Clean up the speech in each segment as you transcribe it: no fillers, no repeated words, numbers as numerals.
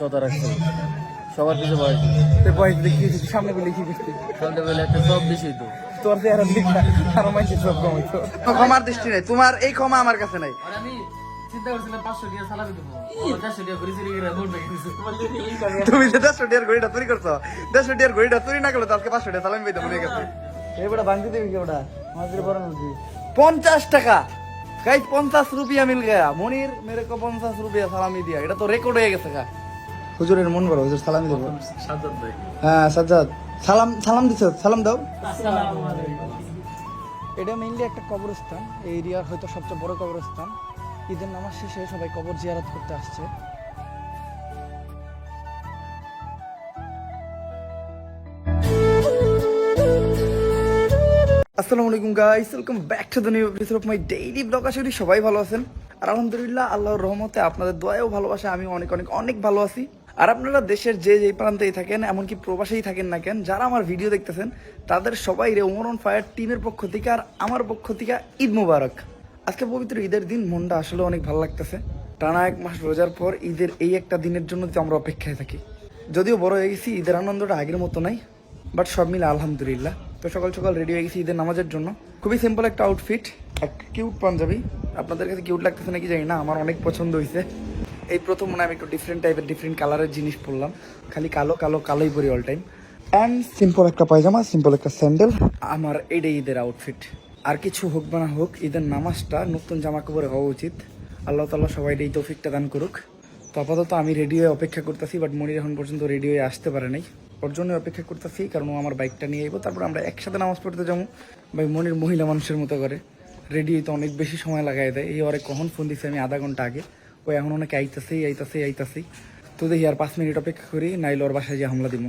কথা রাখছি সবার কিছু বয়স বয়স দেখি সামনে বলে কি করতে সামনে বলে একটা সব বেশি তো তোর চেহারা দেখা আরো মাইছে সব কমাইতো ক্ষমার দৃষ্টি নেই তোমার এই ক্ষমা আমার কাছে নাই আর আমি চিন্তা করছিলাম 500 টাকা সালামি দেবো 400 টাকা ঘুরে চুরি করে মন ভেঙে দিছে তুমি যে 100 টাকার ঘড়িটা চুরি করছো 100 টাকার ঘড়িটা চুরি না করলে তো আজকে 500 টাকা সালামি পাইতে মনে গেছে এই বড় ভাঙতে দিবি কি বড় আমাদের বড় নদী 50 টাকা গাইস 50 रुपया मिल गया মনির मेरे को 50 रुपया সালামি দিয়া এটা তো রেকর্ড হয়ে গেছে গা হুজুরের মন বড় হুজুর সালামি দেব সাজ্জাদ ভাই হ্যাঁ সাজ্জাদ সালাম দিছো সালাম দাও আসসালামু আলাইকুম এটা মেইনলি একটা কবরস্থান এই এরিয়ার হয়তো সবচেয়ে বড় কবরস্থান ঈদের নামাজ শেষে সবাই কবর জিয়ারত করতে আসছে আসসালামু আলাইকুম guys welcome back to the new episode of my daily blog. আশা করি সবাই ভালো আছেন আর আলহামদুলিল্লাহ আল্লাহর রহমতে আপনাদের দয়াও ভালোবাসা আমি অনেক অনেক অনেক ভালো আছি। আর আপনারা দেশের যে যেই প্রান্তেই থাকেন এমনকি প্রবাসেই থাকেন না কেন যারা আমার ভিডিও দেখতেছেন তাদের সবাই রে ওমর অন ফায়ার টিমের পক্ষ থেকে আর আমার পক্ষ থেকে ঈদ মুবারক। আজকে পবিত্র ঈদের দিন মনটা আসলে অনেক ভালো লাগতেছে। টানা 1 মাস রোজার পর ঈদের এই একটা দিনের জন্য যে আমরা অপেক্ষায় থাকি। যদিও বড় হয়ে গেছি ঈদের আনন্দটা আগের মতো নাই বাট সব মিলে আলহামদুলিল্লাহ। তো সকাল সকাল রেডি হয়ে গেছি ঈদের নামাজের জন্য। খুবই সিম্পল একটা আউটফিট, একটা কিউট পাঞ্জাবি। আপনাদের কাছে কিউট লাগতেছে নাকি জানি না, আমার অনেক পছন্দ হয়েছে। এই প্রথম মনে আমি একটু ডিফারেন্ট টাইপের ডিফারেন্ট কালারের জিনিস পরলাম, খালি কালো কালো কালোই পরি অল টাইম। অ্যান্ড সিম্পল একটা পায়জামা, সিম্পল একটা স্যান্ডেল, আমার এটাই ঈদের আউটফিট। আর কিছু হোক বা না হোক ঈদের নামাজটা নতুন জামা কাপড়ে হওয়া উচিত। আল্লাহ তাআলা সবাই এই তৌফিকটা দান করুক। তো আপাতত আমি রেডি হয়ে অপেক্ষা করতেছি, বাট মনির এখন পর্যন্ত রেডি হয়ে আসতে পারে নাই। ওর জন্য অপেক্ষা করতেছি কারণ ও আমার বাইকটা নিয়ে আইবো, তারপর আমরা একসাথে নামাজ পড়তে যাবো। ভাই মনির মহিলা মানুষের মতো করে রেডি হইতে অনেক বেশি সময় লাগাই দেয়। এই ওরে কখন ফোন দিছে আমি আধা ঘন্টা আগে, ও এখন অনেকে আইতাছেই। তো দেখি আর 5 মিনিট অপেক্ষা করি, নাইলে ওর বাসায় যে হামলা দিব।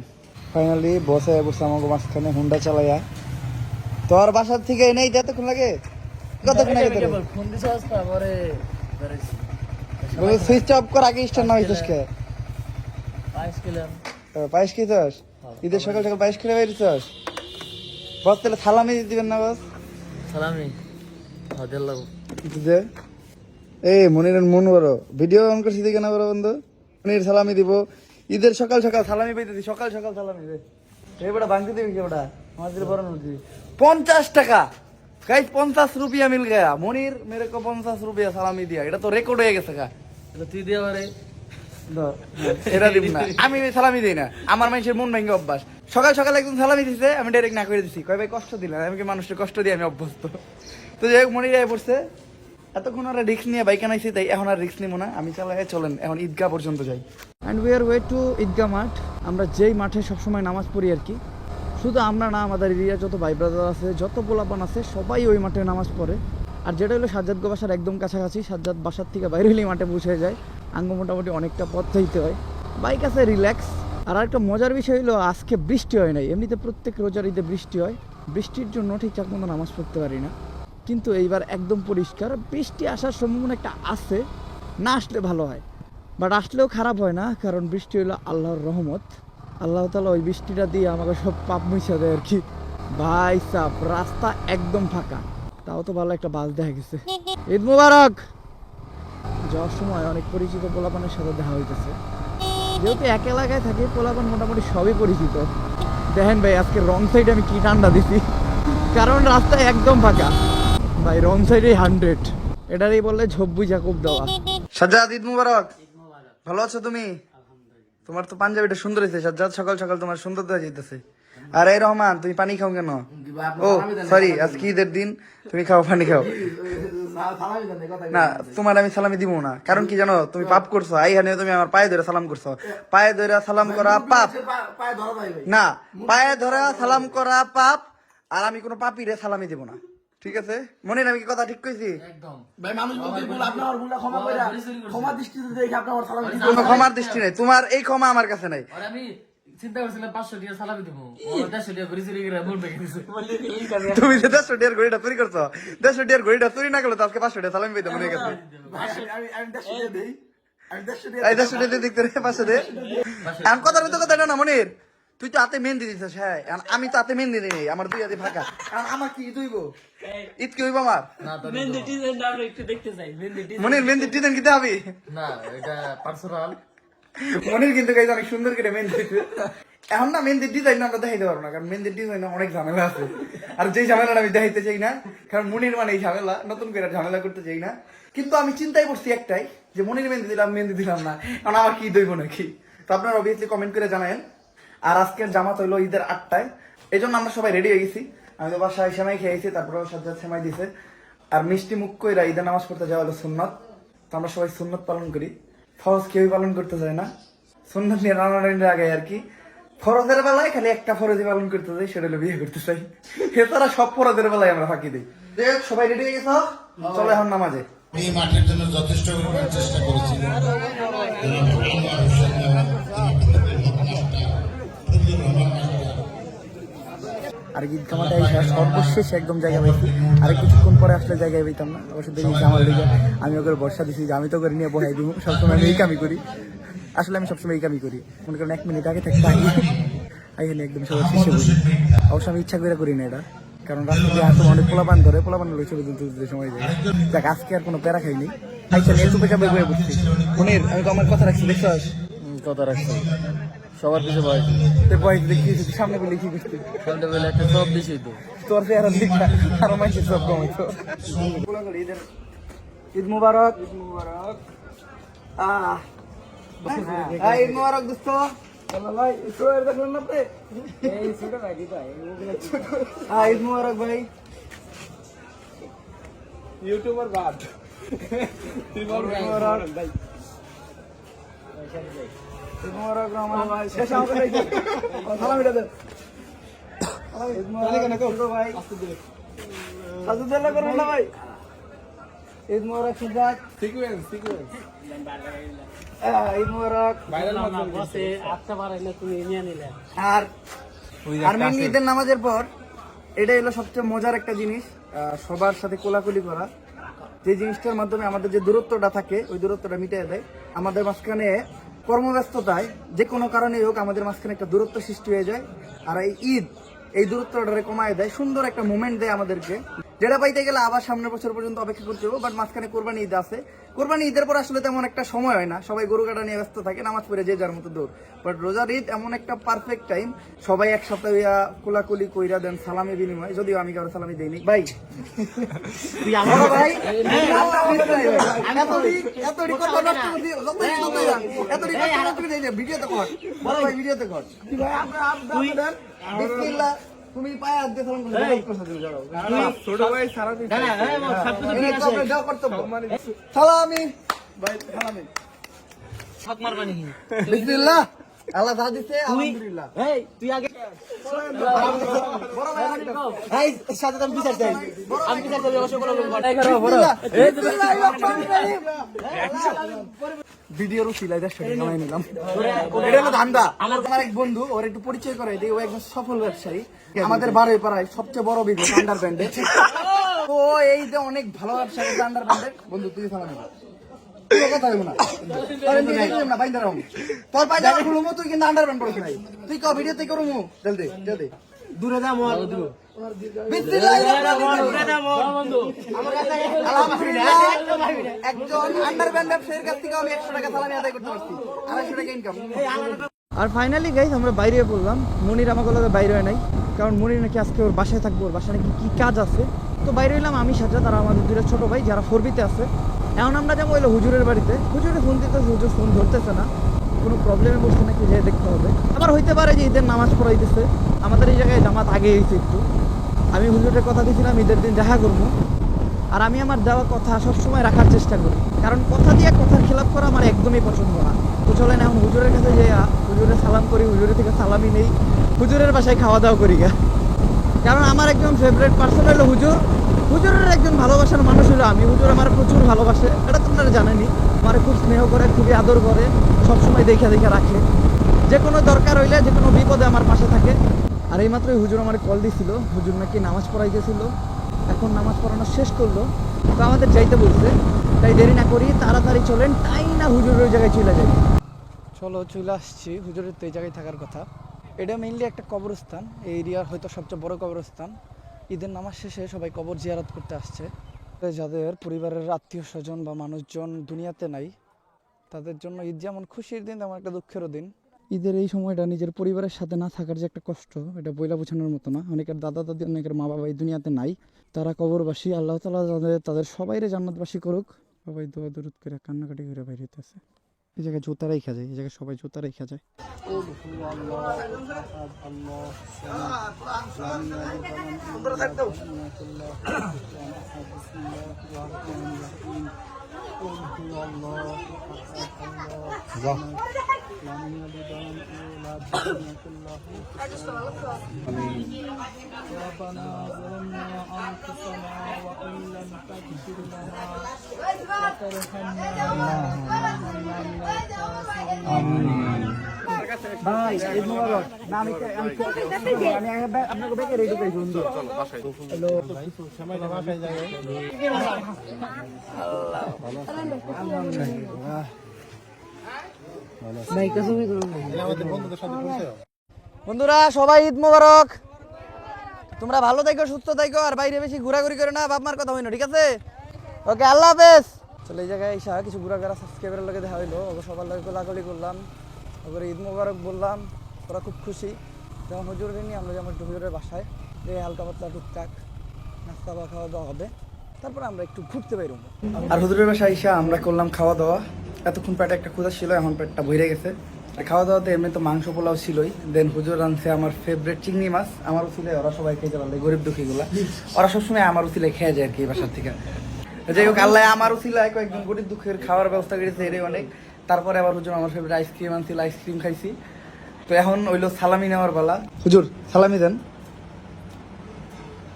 ফাইনালি বসে বসে আমাকে মাঝখানে হুন্ডা চালাইয়া তোর বাসার থেকে এনেই যতক্ষণ লাগে কতক্ষণ লাগে তোর ফোন দিছ আসতা পরে বেরাইছি সুইচ অফ কর আগে স্টার্ট না হইছিস কে 22 কিলো পায়েস খেয়েছিস ঈদের সকাল সকাল পায়েস খেলে বেরিয়েছিস বস তাহলে সালামি দিবেন না বস সালামি হাজার লাগো যে এই মনিরের মন বড় ভিডিও অন করছি দেখে না বড় বন্ধু মনির সালামি দিব ঈদের সকাল সকাল সালামি পাইতেছি সকাল সকাল সালামি দে এই বড় ভাঙতে দিবি কি বড় আমাদের বড় নদী 50 টাকা গাইস 50 रुपया मिल गया মনির मेरे को 50 रुपया সালামি দিয়া এটা তো রেকর্ড হয়ে গেছে গা এটা তুই দিয়া পারে এটা দিব না আমি সালামি দিই না আমার মানুষের মন ভেঙে অভ্যাস সকাল সকাল একদম সালামি দিছে আমি ডাইরেক্ট না করে দিছি কয় ভাই কষ্ট দিলাম আমি কি মানুষের কষ্ট দিয়ে আমি অভ্যস্ত তো যাই হোক মনির আয় পড়ছে এতক্ষণ আর রিক্স নিয়ে বাইক আনাইছি তাই এখন আর রিক্স নিবো না আমি চালাই চলেন এখন ঈদগাহ পর্যন্ত যাই and we are way to Eidgah মাঠ আমরা যেই মাঠে সবসময় নামাজ পড়ি আর কি শুধু আমরা না আমাদের এরিয়া যত ভাই ব্রাদার আছে যত পোলাপান আছে সবাই ওই মাঠে নামাজ পড়ে আর যেটা হলো সাজ্জাদ বাসার একদম কাছাকাছি সাজ্জাদ বাসার থেকে বাইরে হলেই মাঠে পৌঁছে যায় আঙ্গ মোটামুটি অনেকটা পথ চাইতে হয় বাইক আছে রিল্যাক্স আর একটা মজার বিষয় হলো আজকে বৃষ্টি হয় নাই এমনিতে প্রত্যেক রোজার ঈদে বৃষ্টি হয় বৃষ্টির জন্য ঠিকঠাক মতো নামাজ পড়তে পারি না কিন্তু এইবার একদম পরিষ্কার বৃষ্টি আসার সম্ভাবনা একটা আছে না আসলে ভালো হয় বাট আসলেও খারাপ হয় না কারণ বৃষ্টি হলো আল্লাহর রহমত আল্লাহ তাআলা ওই বৃষ্টিটা দিয়ে আমাকে সব পাপ মুছে দেয় আর কি ভাই সাহেব রাস্তা একদম ফাঁকা তাও তো ভালো একটা বাস দেখা গেছে ঈদ মুবারক যাওয়ার সময় অনেক পরিচিত পোলাপানের সাথে দেখা হইতেছে যেহেতু এক এলাকায় থাকি পোলাপান মোটামুটি সবই পরিচিত দেখেন ভাই আজকে রং সাইডে আমি কি ঠান্ডা দিছি কারণ রাস্তা একদম ফাঁকা ভাই রং সাইডে 100 এটারই বললে ঝব্বুই জাকুব দেওয়া সাজ্জাদ ঈদ মুবারক ভালো আছো তুমি তোমার তো পাঞ্জাবিটা সুন্দর হয়েছে সাজ্জাদ সকাল সকাল তোমার সুন্দর দেওয়া যেতেছে আর এই রহমান তুমি পানি খাও কেন ও সরি আজকে ঈদের দিন তুমি খাও পানি খাও না তোমার আমি সালামি দিব না কারণ কি জানো তুমি পাপ করছো আইহানে তুমি আমার পায়ে ধরে সালাম করছো পায়ে ধরে সালাম করা পাপ না পায়ে ধরে সালাম করা পাপ আর আমি কোনো পাপিরে সালামি দিব না ঠিক আছে মনির আমি কি কথা ঠিক কইছি একদম ভাই মানুষ বলতে ভুল আপনার ভুলটা ক্ষমা কইরা ক্ষমা দৃষ্টিতে দেখে আপনি আমার সালাম দিবেন কোনো ক্ষমার দৃষ্টি নেই তোমার এই ক্ষমা আমার কাছে নাই আর আমি চিন্তা করছিলাম 500 টাকা সালামি দেবো 400 টাকা ঘুরে চুরি করে মন ভেঙে দিছে তুমি যে 100 টাকার ঘড়িটা চুরি করছো 100 টাকার ঘড়িটা চুরি না করলে তো আজকে 500 টাকা সালামি পাইতে মনে গেছে আমি দেশে দেই আমি দেশে দেই এই 100 টাকা দেখতে রে পাশে দে আমি কথার মতো কথা না মনির তুই তো হাতে মেহেন্দি দিছিস হ্যাঁ আমি তো হাতে মেহেন্দি নেই আমার দুই হাতে ফাঁকা আমার কি ঈদ হইব ঈদ কি হইব আমার না তো মেহেন্দি ডিজাইন আমরা একটু দেখতে চাই মেহেন্দি ডিজাইন মনির মেহেন্দি ডিজাইন কিতে হবে না এটা পার্সোনাল মনির কিন্তু গাইজ অনেক সুন্দর করে মেহেন্দি দিচ্ছে। এখন না মেহেন্দির ডিজাইন আমরা দেখাইতে পারবো না, কারণ মেহেন্দির ডিজাইন অনেক ঝামেলা আছে। আর যেই ঝামেলাটা আমি দেখাইতে চাই না, কারণ মনির মানে এই ঝামেলা, নতুন করে ঝামেলা করতে চাই না। কিন্তু আমি চিন্তায় করছি একটাই, যে মনির মেহেন্দি দিলাম না, কারণ আমার কি দইব নাকি। তো আপনারা অবভিয়াসলি কমেন্ট করে জানায়েন। আর আজকের জামাত হইলো ঈদের 8টায়, এই জন্য আমরা সবাই রেডি হয়ে গেছি। আমি তো বাসায় সেমাই খেয়েছি, তারপরে সাজ্জাদ সেমাই দিছে। আর মিষ্টি মুখ কইরা ঈদের নামাজ পড়তে যাওয়া হলো সুন্নত। তো আমরা সবাই সুন্নত পালন করি, ফরজ কেউই পালন করতে চায় না। সুন্নত নিয়ে রান্নার আগে আর কি ফরজের বেলায় খালি একটা ফরজই পালন করতে চাই, সেটা হলো বিয়ে করতে চাই। এছাড়া সব ফরজের বেলায় আমরা ফাঁকি দিই। সবাই রেডি হয়ে গেছো, চলো এখন নামাজে। এই মাঠের জন্য যথেষ্ট পরিমাণ চেষ্টা করেছিলেন। আর ঈদ কামাটা সর্বশেষ একদম জায়গা পাইছি। আর কিছুক্ষণ পরে আসলে জায়গায় পাইতাম না, অবশ্য দেখি আমার দিকে আমি ওকে বর্ষা দিছি যে আমি তো করে নিয়ে বহাই দিব। সবসময় আমি এই কামই করি, আসলে আমি সবসময় এই কামই করি। মনে করেন 1 মিনিট আগে থাকতে এখানে একদম সবার শেষে বলি। অবশ্য আমি ইচ্ছা করে করি না এটা, কারণ রাস্তা দিয়ে হাঁটতে অনেক পোলাপান ধরে, পোলাপান হলে ছবি তুলতে সময় যায়। দেখ আজকে আর কোনো প্যারা খাইনি, আইসা নিয়ে চুপে চাপে বয়ে বসছি। মনির আমি তো আমার কথা রাখছি, দেখছস? কথা রাখছি সবার পিছনে বয়স বয়স দেখি সামনে বলে কি করছি, সামনে বেলা একটা সব দিছি তো তোর চেহারা দেখা আরো মাইছে সব কমাইতো। ঈদ মুবারক, ঈদ মুবারক। ঈদ মুবারক দোস্ত। ভাই দেখলেন না আপনি? ঈদ মুবারক ভাই। ইউটিউবার বাদ। ঈদ মুবারক ভাই। ঈদ মুবারক রহমান ভাই। শেষ আমাকে দেখি সালাম এটা দেন। ঈদ মুবারক ভাই। সাজুদাল্লাহ করুন না ভাই। ঈদ মুবারক সিদ্ধার্থ। সিকোয়েন্স ঈদ মুবারক। আর মেনলি ঈদের নামাজের পর এটা হলো সবচেয়ে মজার একটা জিনিস, সবার সাথে কোলাকুলি করা। যে জিনিসটার মাধ্যমে আমাদের যে দূরত্বটা থাকে ওই দূরত্বটা মিটিয়ে দেয়। আমাদের মাঝখানে কর্মব্যস্ততায় যে কোনো কারণে হোক আমাদের মাঝখানে একটা দূরত্ব সৃষ্টি হয়ে যায়। আর এই ঈদ এই দূরত্বটা কমায় দেয়, সুন্দর একটা মোমেন্ট দেয় আমাদেরকে, যেটা পাইতে গেলে আবার সামনের বছর পর্যন্ত অপেক্ষা করতে হবে। বাট মাঝখানে কোরবানি ঈদ আছে, কোরবানি ঈদের পর আসলে তেমন একটা সময় হয় না, সবাই গরু কাটা নিয়ে ব্যস্ত থাকে, নামাজ পড়ে যে যার মতো দৌড়। বাট রোজার ঈদ এমন একটা পারফেক্ট টাইম, সবাই একসাথে হইয়া কোলাকুলি কইরা দেন, সালামি বিনিময়। যদিও আমি কারো সালামি দেইনি ভাই। ভিডিওতে কর বড় ভাই, ভিডিওতে কর। বিসমিল্লাহ, তুমি পায়ে হাত দিয়ে সালাম ছোট ভাই সালামি ভাই, সালামি বিসমিল্লাহ। আল্লাহ যা দিছে আলহামদুলিল্লাহ। তুই আগে বড় ভাই এই সাথে আমি বিচার চাই, আমি বিচার চাই অবশ্য কোনো ভিডিওর উচিলাই 150 টাকা কামাই নিলাম। এটা হলো ধান্দা। আমার এক বন্ধু, ওর একটু পরিচয় করে দিই, ও একজন সফল ব্যবসায়ী, আমাদের বারোই পাড়ায় সবচেয়ে বড় বিজনেস আন্ডার ব্র্যান্ডে। তো এই যে অনেক ভালো ব্যবসা করছে আন্ডার ব্র্যান্ডের। বন্ধু তুই সালামি কথা হইব না, না বাইন্দা রহম তোর পাই যাবে খুলুম, তুই কিন্তু আন্ডার ব্র্যান্ড পড়ছিস নাই, তুই ক ভিডিওতে করুম জলদি জলদি দূরে যা মর। আর ফাইনালি গাইস আমরা বাইরে পড়লাম। মনির আমাকে বাইরে হয় নাই, কারণ মনির নাকি আজকে ওর বাসায় থাকবো, ওর বাসায় নাকি কি কাজ আছে। তো বাইরে হইলাম আমি সাজ্জাদ, তারা আমাদের দুটো ছোট ভাই যারা 4বিতে আছে। এখন আমরা যাবো হইলো হুজুরের বাড়িতে। হুজুরে ফোন দিতেছে, হুজুর ফোন ধরতেছে না, কোনো প্রবলেমে বসছে নাকি যে দেখতে হবে। আবার হইতে পারে যে ঈদের নামাজ পড়াইতেছে, আমাদের এই জায়গায় জামাত আগে হয়েছে একটু। আমি হুজুরের কথা দিয়েছিলাম ঈদের দিন দেখা করবো, আর আমি আমার দেওয়া কথা সবসময় রাখার চেষ্টা করি, কারণ কথা দিয়ে কথার খেলাপ করা আমার একদমই পছন্দ না। তো চলেন এখন হুজুরের কাছে যাই, হুজুরে সালাম করি, হুজুরের থেকে সালামি নেই, হুজুরের বাসায় খাওয়া দাওয়া করি গা। কারণ আমার একজন ফেভারিট পার্সন হলো হুজুর, হুজুরের একজন ভালোবাসার মানুষ হলো আমি। হুজুর আমার প্রচুর ভালোবাসে, এটা তোমরা জানেনি। আমার খুব স্নেহ করে, খুবই আদর করে, সবসময় দেখে দেখে রাখে, যে কোনো দরকার হইলে যে কোনো বিপদে আমার পাশে থাকে। আর এইমাত্রই হুজুর আমার কল দিছিল, হুজুর নাকি নামাজ পড়াইতেছিল, এখন নামাজ পড়ানো শেষ করলো, তো আমাদের যাইতে বলছে। তাই দেরি না করি, তাড়াতাড়ি চলেন, তাই না হুজুরের ওই জায়গায় চলে যাই। চলো চলে আসছি, হুজুরের তো এই জায়গায় থাকার কথা। এটা মেইনলি একটা কবরস্থান, এই এরিয়ার হয়তো সবচেয়ে বড় কবরস্থান। ঈদের নামাজ শেষে সবাই কবর জিয়ারত করতে আসছে। যাদের পরিবারের আত্মীয় স্বজন বা মানুষজন দুনিয়াতে নাই, তাদের জন্য ঈদ যেমন খুশির দিন তেমন একটা দুঃখেরও দিন। ঈদের এই সময়টা নিজের পরিবারের সাথে না থাকার যে একটা কষ্ট, এটা বইলা বোঝানোর মতো না। অনেকের দাদা দাদি, অনেকের মা বাবা এই দুনিয়াতে নাই, তারা কবরবাসী। আল্লাহ তাআলা তাদের সবাইরে জান্নাতবাসী করুক। সবাই দোয়া দরুদ করে কান্নাকাটি করে বাইরে হইতেছে। এই জায়গায় জুতা রেখা যায়, এই জায়গায় সবাই জুতা রেখা যায়। ভাই ঈদ মোবারক। না আমি আপনাকে বেকে রেডি করে দিন। হ্যালো বন্ধুরা, সবাই ঈদ মোবারক। তোমরা ভালো থাকো, সুস্থ থাকো, আর বাইরে বেশি ঘোরাঘুরি করে না, বাপ মার কথা হইনো, ঠিক আছে? ওকে, আল্লাহ হাফেজ। চলো এই জায়গায় এসা কিছু ঘোরাঘোরা সাবস্ক্রাইবারের লগে দেখা হইলো, ওকে সবার লগে কোলাকুলি করলাম, ওকে ঈদ মোবারক বললাম। ওরা খুব খুশি। যেমন হুজুরের নিয়ে আমরা যেমন একটু হুজুরের বাসায় যে হালকা পাতলা টুকটাক নাস্তা বা খাওয়া দাওয়া হবে, তারপরে আমরা একটু ঘুরতে বেরোবো। আর হুজুরের বাসায় এসে আমরা করলাম খাওয়া দাওয়া। এতক্ষণ পেটে একটা ক্ষুধা ছিল, এখন পেটটা ভরে গেছে। আর খাওয়া দাওয়াতে এমনি তো মাংস পোলাও ছিলই, দেন হুজুর আনছে আমার ফেভারিট চিংড়ি মাছ। আমার উচিলে ওরা সবাই খেতে পারলে, গরিব দুঃখীগুলা ওরা সবসময় আমার উচিলে খেয়ে যায় আর কি বাসার থেকে। যাই হোক, আল্লাহ আমার উচিলায় কয়েকজন গরিব দুঃখের খাওয়ার ব্যবস্থা করেছে, এটাই অনেক। তারপরে আবার হুজুর আমার ফেভারিট আইসক্রিম আনছিল, আইসক্রিম খাইছি। তো এখন হইলো সালামি নেওয়ার পালা। হুজুর সালামি দেন।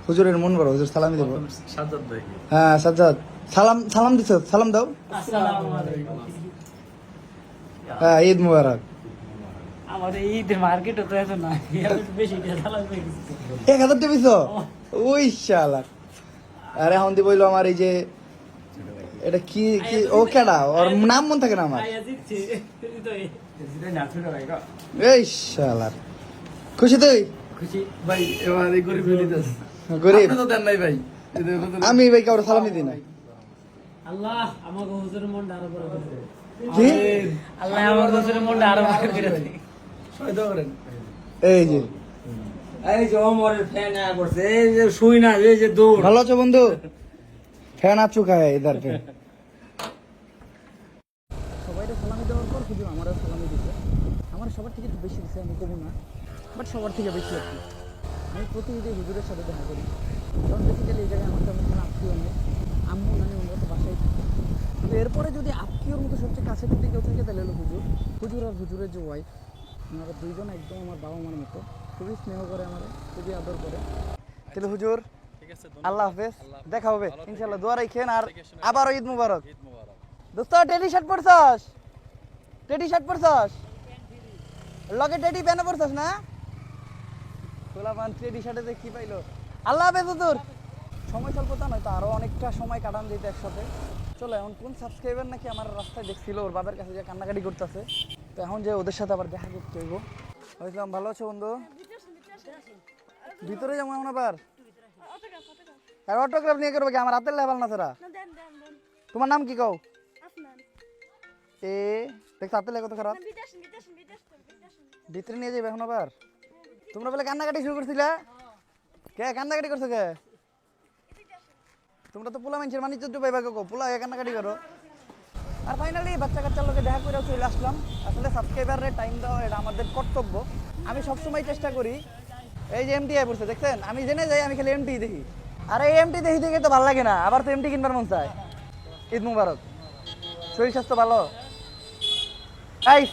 হুজুরের মন বড়, হুজুর সালামি দেবো। সাজ্জাদ ভাই, হ্যাঁ সাজ্জাদ, সালাম দিছ, সালাম দাও। হ্যাঁ, ঈদ মুবারক। আমাদের ঈদের মার্কেটে তো এত না, বেশি সালাম পেয়ে গেছি। 1000 টাকা পিছো? ওই শালা। আর এখন দিব হইলো আমার এই যে এটা কি কি ও কেডা, ওর নাম মন থাকে না আমার। এই শালা, খুশি তুই? খুশি ভাই, এবার এই গরিব নিতেছে। গরিব তো দেন নাই ভাই। আমি ভাই কাউরে সালামি দিই না। আল্লাহ আমাকে হুজুরের মনটা আরো বড় করে দে। কি? আল্লাহ আমাকে হুজুরের মনটা আরো বড় করে দে। সহায়তা করেন। এই যে এই যে ওমরের ফ্যান আয়া করছে, এই যে শুই না, এই যে দৌড়। ভালো আছো বন্ধু? ফ্যান আপ চুকা है इधर पे। সবাইকে সালামি দেওয়ার পর হুজুর আমারও সালামি দিছে। আমার সবার থেকে একটু বেশি দিছে, আমি কমু না, বাট সবার থেকে বেশি আর কি। আমি প্রতিদিন হুজুরের সাথে দেখা করি, কারণ বেসিক্যালি এই জায়গায় আমার তেমন কোনো আত্মীয় নেই। আম্মু নানি ওনারা তো বাসায় থাকে। তো এরপরে যদি আত্মীয়র মতো সবচেয়ে কাছে যদি কেউ থাকে তাহলে হলো হুজুর। হুজুর আর হুজুরের যে ওয়াইফ, ওনারা দুইজন একদম আমার বাবা মার মতো, খুবই স্নেহ করে আমার, খুবই আদর করে। তাহলে হুজুর আল্লাহ হাফেজ, দেখা হবে ইনশাআল্লাহ। দোয়া রাখেন, আর আবারও ঈদ মুবারক। দোস্ত টেডি শার্ট পরছস? টেডি শার্ট পরছস? লগে টেডি প্যান্ট পরছস না? খোলা পান টেডি শার্টে কি পাইলো? আল্লাহ হাফেজ হুজুর। সময় স্বল্পতা নয় তো আরো অনেকটা সময় কাটান দিতে একসাথে। চলো, এখন কোন সাবস্ক্রাইবার নাকি আমার রাস্তায় দেখছিল ওর বাবার কাছে যে কান্নাকাটি করতেছে, তো এখন যে ওদের সাথে আবার দেখা করতে হইব। বলছিলাম ভালো আছো বন্ধু? ভিতরে যাবো এখন আবার। আর অটোগ্রাফ নিয়ে করবে কি? আমার হাতের লেভেল না ছাড়া। তোমার নাম কি কও? এ দেখ হাতের লেগে কত খারাপ। ভিতরে নিয়ে যাবে এখন আবার। তোমরা বলে কান্নাকাটি শুরু করছিলা? কে কান্নাকাটি করছো কে? তোমরা তো পোলা মানুষের মানিজ্য পাইবা, কো পোলা কান্নাকাটি করো। আর ফাইনালি বাচ্চা কাচ্চার লোকে দেখা করে চলে আসলাম। আসলে সাবস্ক্রাইবারের টাইম দেওয়া এটা আমাদের কর্তব্য। আমি সবসময় চেষ্টা করি, এই যে এমটি আই পড়ছে দেখছেন, আমি জেনে যাই, আমি খালি এমটি দেখি। আর এই এমটি দেখি দেখে তো ভালো লাগে না, আবার তো এমটি কিনবার মন চায়। ঈদ মুবারক। শরীর স্বাস্থ্য ভালো? গাইস,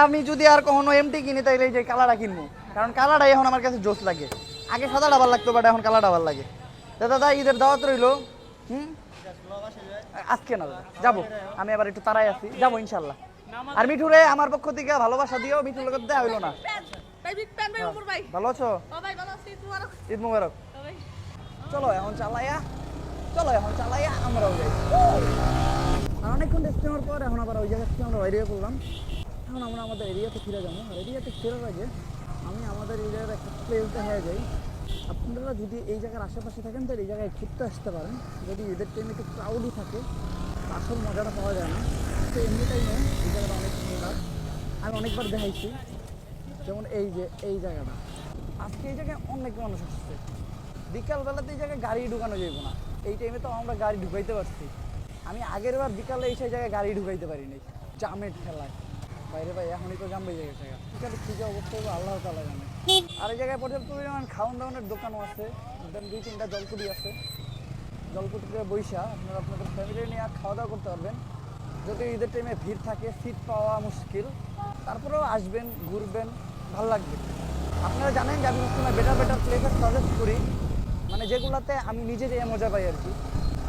আমি যদি আর কখনো এমটি কিনি তাইলে এই যে কালারটা কিনবো, কারণ কালারটা এখন আমার কাছে জোস লাগে। আগে সাদাটা ভালো লাগতো, বাট এখন কালারটা ভালো লাগে। দাদা ঈদের দাওয়াত রইলো। আজকে না যাবো, আমি আবার একটু তাড়াই আছি, যাবো ইনশাল্লাহ। আর মিঠুরে আমার পক্ষ থেকে ভালোবাসা দিও। মিঠুর লোক দেওয়া হইলো না। ভালো আছো? ঈদ মুবারক। চলো এখন চালাইয়া আমরাও যাই। আর অনেকক্ষণ রেস্ট নেওয়ার পর এখন আবার ওই জায়গা থেকে আমরা বাইরে করলাম। এখন আমরা আমাদের এরিয়াতে ফিরে যাবো। আর এরিয়াতে ফেরার আগে আমি আমাদের এরিয়ার একটা প্লেস দেখা যাই। আপনারা যদি এই জায়গার আশেপাশে থাকেন তাহলে এই জায়গায় ঘুরতে আসতে পারেন। যদি ঈদের টাইমে একটু ক্রাউডই থাকে, আসল মজাটা পাওয়া যায় না। হচ্ছে এমনি টাইমে এই জায়গাটা অনেক সুন্দর, আমি অনেকবার দেখাইছি। যেমন এই যে এই জায়গাটা, আজকে এই জায়গায় অনেক মানুষ আসছে। বিকালবেলাতে এই জায়গায় গাড়ি ঢুকানো যাইব না, এই টাইমে তো আমরা গাড়ি ঢুকাইতে পারছি। আমি আগের বার বিকালে এই জায়গায় গাড়ি ঢুকাইতে পারিনি, জামের ঠেলায়। বাইরে ভাই এখনই তো জাম বেজে গেছে, বিকালে কী যে অবস্থা হবে আল্লাহ তাআলা জানে। আর এই জায়গায় পর্যাপ্ত পরিমাণ খাওয়ান দাওয়ানের দোকানও আছে, দেন 2-3টা জলকুটি আছে। জলকুটিতে বৈশা আপনারা আপনাদের ফ্যামিলি নিয়ে খাওয়া দাওয়া করতে পারবেন। যদি ঈদের টাইমে ভিড় থাকে, সিট পাওয়া মুশকিল, তারপরেও আসবেন, ঘুরবেন, ভালো লাগবে। আপনারা জানেন যে আমি সবসময় বেটার প্লেসেস সাজেস্ট করি, মানে যেগুলোতে আমি নিজে যেয়ে মজা পাই আর কি।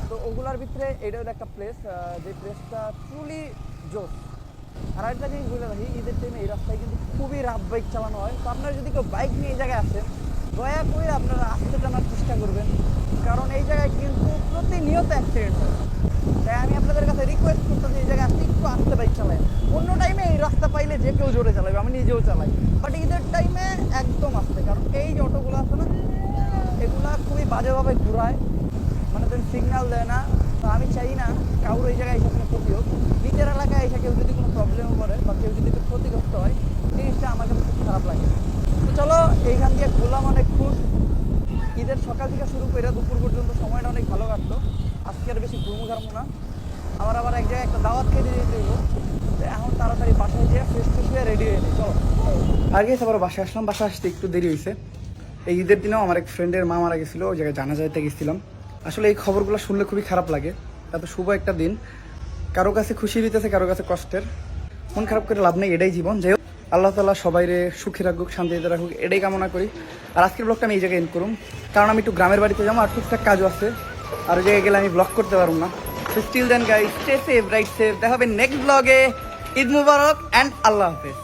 তো ওগুলোর ভিতরে এটা হলো একটা প্লেস, যে প্লেসটা ট্রুলি জোস। আর একটা জিনিস বলে রাখি, ঈদের টাইমে এই রাস্তায় কিন্তু খুবই রাফ বাইক চালানো হয়। তো আপনারা যদি কেউ বাইক নিয়ে এই জায়গায় আসেন, দয়া করে আপনারা আস্তে টানার চেষ্টা করবেন, কারণ এই জায়গায় কিন্তু প্রতিনিয়ত অ্যাক্সিডেন্ট হয়। তাই আমি আপনাদের কাছে রিকোয়েস্ট করতেছি এই জায়গায় আসতে একটু আস্তে বাইক চালায়। অন্য টাইমে এই রাস্তা পাইলে যে কেউ জোরে চালাবে, আমি নিজেও চালাই, বাট ঈদের টাইমে একদম আস্তে। কারণ এই যে অটোগুলো আছে না, এগুলা খুবই বাজেভাবে ঘুরায়, মানে তুমি সিগন্যাল দেয় না। তো আমি চাই না কারোর এই জায়গায় এসে কোনো ক্ষতি হোক। নিজের এলাকায় এসে কেউ যদি কোনো প্রবলেমও করে বা কেউ যদি একটু ক্ষতিগ্রস্ত হয়, জিনিসটা আমার কাছে খুব খারাপ লাগে। তো চলো এইখান দিয়ে ঘুরলাম অনেক খুশ। ঈদের সকাল থেকে শুরু করে দুপুর পর্যন্ত সময়টা অনেক ভালো কাটলো। আজকে আর বেশি ঘুমো ঘামো না, আবার এক জায়গায় একটা দাওয়াত খেতে যেতে হইব। এখন তাড়াতাড়ি বাসায় যেয়ে ফ্রেশ হয়ে রেডি হয়ে নিই, চলো। আগে আবার বাসায় আসলাম, বাসায় আসতে একটু দেরি হয়েছে। এই ঈদের দিনেও আমার এক ফ্রেন্ডের মা মারা গেছিলো, ওই জায়গায় জানাজাতে গেছিলাম। আসলে এই খবরগুলো শুনলে খুবই খারাপ লাগে। এত শুভ একটা দিন, কারো কাছে খুশি দিতেছে, কারো কাছে কষ্টের। মন খারাপ করে লাভ নেই, এটাই জীবন। যাই হোক, আল্লাহ তাআলা সবাইরে সুখী রাখুক, শান্তিতে রাখুক, এটাই কামনা করি। আর আজকের ব্লগটা আমি এই জায়গায় এন্ড করুম, কারণ আমি একটু গ্রামের বাড়িতে যাবো, আর টুকটাক কাজও আছে, আর ওই জায়গায় গেলে আমি ব্লগ করতে পারবো না। So still then guys, stay safe, right safe. দেখা হবে নেক্সট ব্লগে। ঈদ মুবারক অ্যান্ড আল্লাহ হাফেজ।